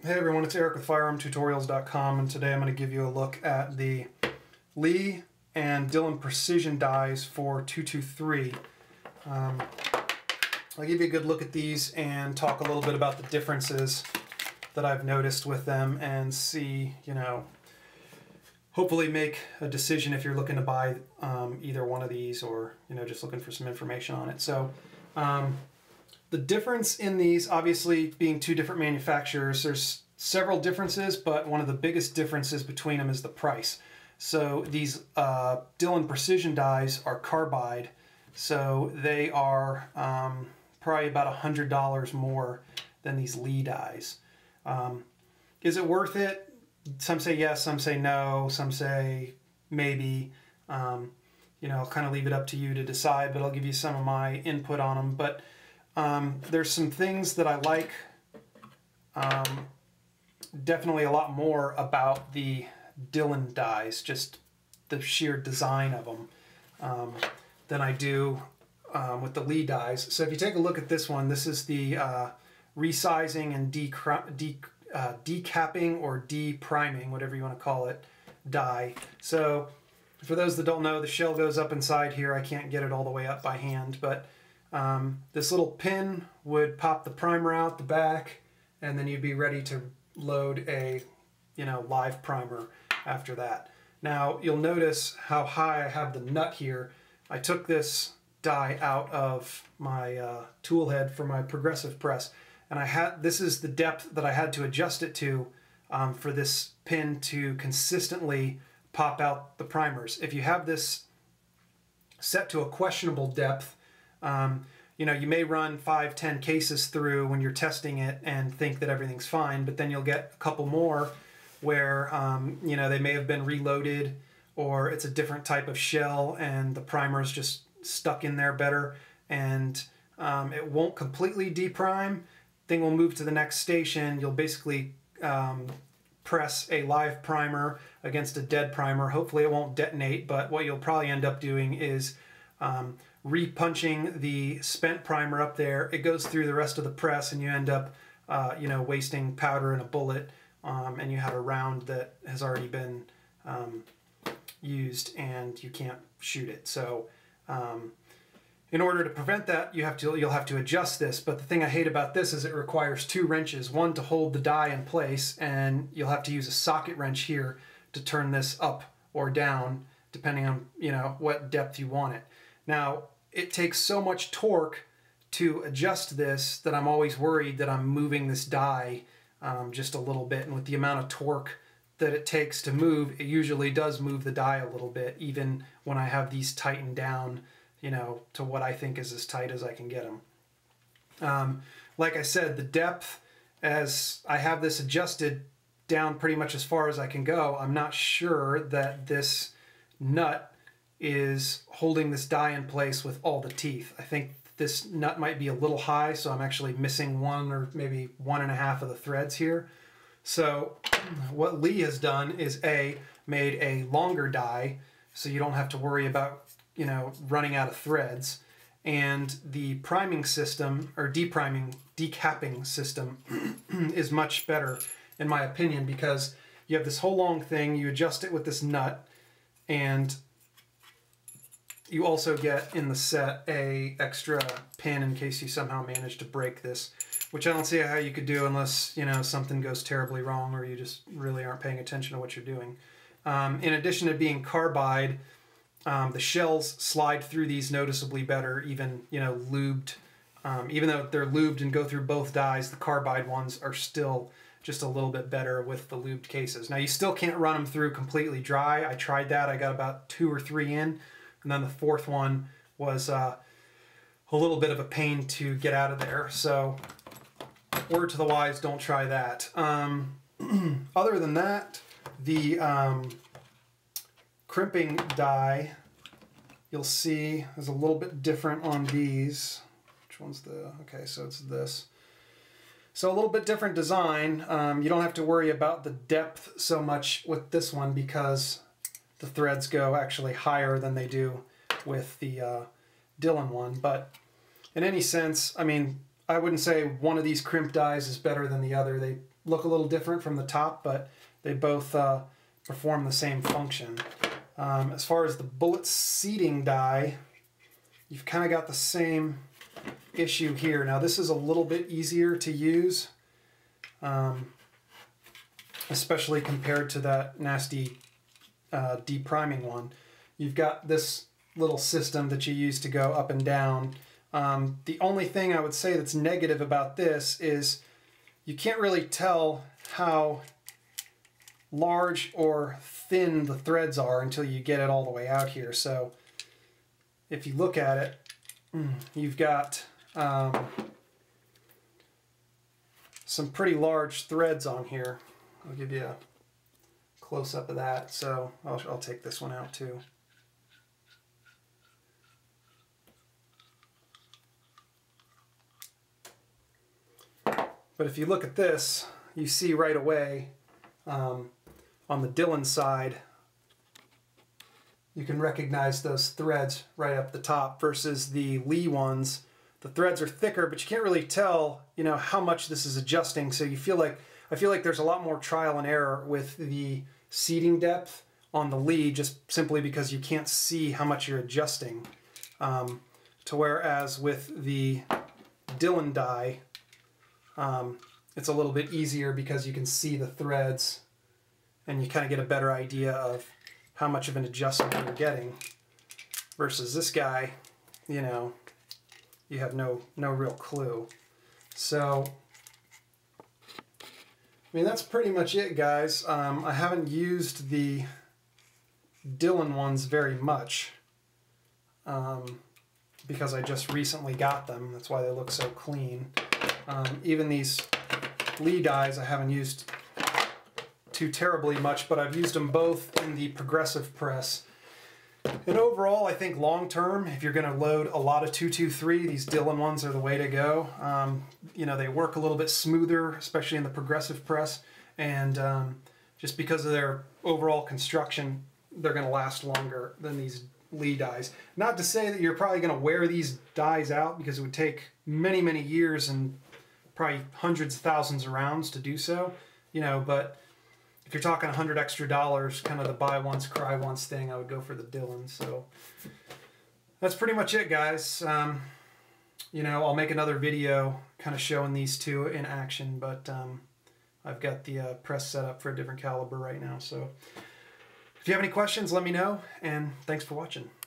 Hey everyone, it's Eric with FirearmTutorials.com, and today I'm going to give you a look at the Lee and Dillon Precision dies for 223. I'll give you a good look at these and talk a little bit about the differences that I've noticed with them and see, hopefully make a decision if you're looking to buy either one of these or, just looking for some information on it. So, the difference in these, obviously being two different manufacturers, there's several differences, but one of the biggest differences between them is the price. So these Dillon Precision dies are Carbide, so they are probably about $100 more than these Lee dies. Is it worth it? Some say yes, some say no, some say maybe. I'll kind of leave it up to you to decide, but I'll give you some of my input on them. But there's some things that I like definitely a lot more about the Dillon dies, just the sheer design of them, than I do with the Lee dies. So if you take a look at this one, this is the resizing and decapping or depriming, whatever you want to call it, die. So for those that don't know, the shell goes up inside here. I can't get it all the way up by hand, but this little pin would pop the primer out the back, and then you'd be ready to load a live primer after that. Now you'll notice how high I have the nut here. I took this die out of my tool head for my progressive press, and this is the depth that I had to adjust it to for this pin to consistently pop out the primers. If you have this set to a questionable depth, you may run 5-10 cases through when you're testing it and think that everything's fine, but then you'll get a couple more where they may have been reloaded, or it's a different type of shell and the primer's just stuck in there better, and it won't completely deprime. Thing will move to the next station. You'll basically press a live primer against a dead primer. Hopefully it won't detonate, but what you'll probably end up doing is repunching the spent primer up there. It goes through the rest of the press, and you end up wasting powder in a bullet, and you have a round that has already been used and you can't shoot it. So in order to prevent that, you'll have to adjust this. But the thing I hate about this is it requires 2 wrenches, one to hold the die in place, and you'll have to use a socket wrench here to turn this up or down depending on what depth you want it. Now, it takes so much torque to adjust this that I'm always worried that I'm moving this die just a little bit, and with the amount of torque that it takes to move, it usually does move the die a little bit, even when I have these tightened down, to what I think is as tight as I can get them. Like I said, the depth, as I have this adjusted down pretty much as far as I can go, I'm not sure that this nut is holding this die in place with all the teeth. I think this nut might be a little high, so I'm actually missing 1 or maybe 1.5 of the threads here. So what Lee has done is made a longer die, so you don't have to worry about running out of threads, and the priming system, or decapping system is much better in my opinion, because you have this whole long thing, you adjust it with this nut, and you also get in the set a extra pin in case you somehow manage to break this, which I don't see how you could do unless something goes terribly wrong or you just really aren't paying attention to what you're doing. In addition to being Carbide, the shells slide through these noticeably better, even lubed. Even though they're lubed and go through both dies, the Carbide ones are still just a little bit better with the lubed cases. Now you still can't run them through completely dry. I tried that. I got about 2 or 3 in. And then the 4th one was a little bit of a pain to get out of there. So, word to the wise, don't try that. Other than that, the crimping die, you'll see, is a little bit different on these. Which one's the... Okay, so it's this. So a little bit different design. You don't have to worry about the depth so much with this one because the threads go actually higher than they do with the Dillon one. But in any sense, I mean, I wouldn't say one of these crimp dies is better than the other. look a little different from the top, but they both perform the same function. As far as the bullet seating die, you've kind of got the same issue here. Now this is a little bit easier to use, especially compared to that nasty depriming one. You've got this little system that you use to go up and down. The only thing I would say that's negative about this is you can't really tell how large or thin the threads are until you get it all the way out here. So if you look at it, you've got some pretty large threads on here. I'll give you a close-up of that. So I'll take this one out too. But if you look at this, you see right away on the Dillon side, you can recognize those threads right up the top versus the Lee ones. The threads are thicker, but you can't really tell, you know, how much this is adjusting. So I feel like there's a lot more trial and error with the seating depth on the Lee, just simply because you can't see how much you're adjusting. To whereas with the Dillon die, it's a little bit easier because you can see the threads and you kind of get a better idea of how much of an adjustment you're getting. Versus this guy, you know, you have no real clue. So, I mean, that's pretty much it, guys. I haven't used the Dillon ones very much because I just recently got them. That's why they look so clean. Even these Lee dies I haven't used too terribly much, but I've used them both in the progressive press. And overall, I think long term, if you're going to load a lot of 223, these Dillon ones are the way to go. You know, they work a little bit smoother, especially in the progressive press, and just because of their overall construction, they're going to last longer than these Lee dies. Not to say that you're probably going to wear these dies out, because it would take many, many years and probably hundreds of thousands of rounds to do so, you know, but if you're talking $100 extra, kind of the buy once, cry once thing, I would go for the Dillon. So that's pretty much it, guys. You know, I'll make another video kind of showing these two in action, but I've got the press set up for a different caliber right now. So if you have any questions, let me know, and thanks for watching.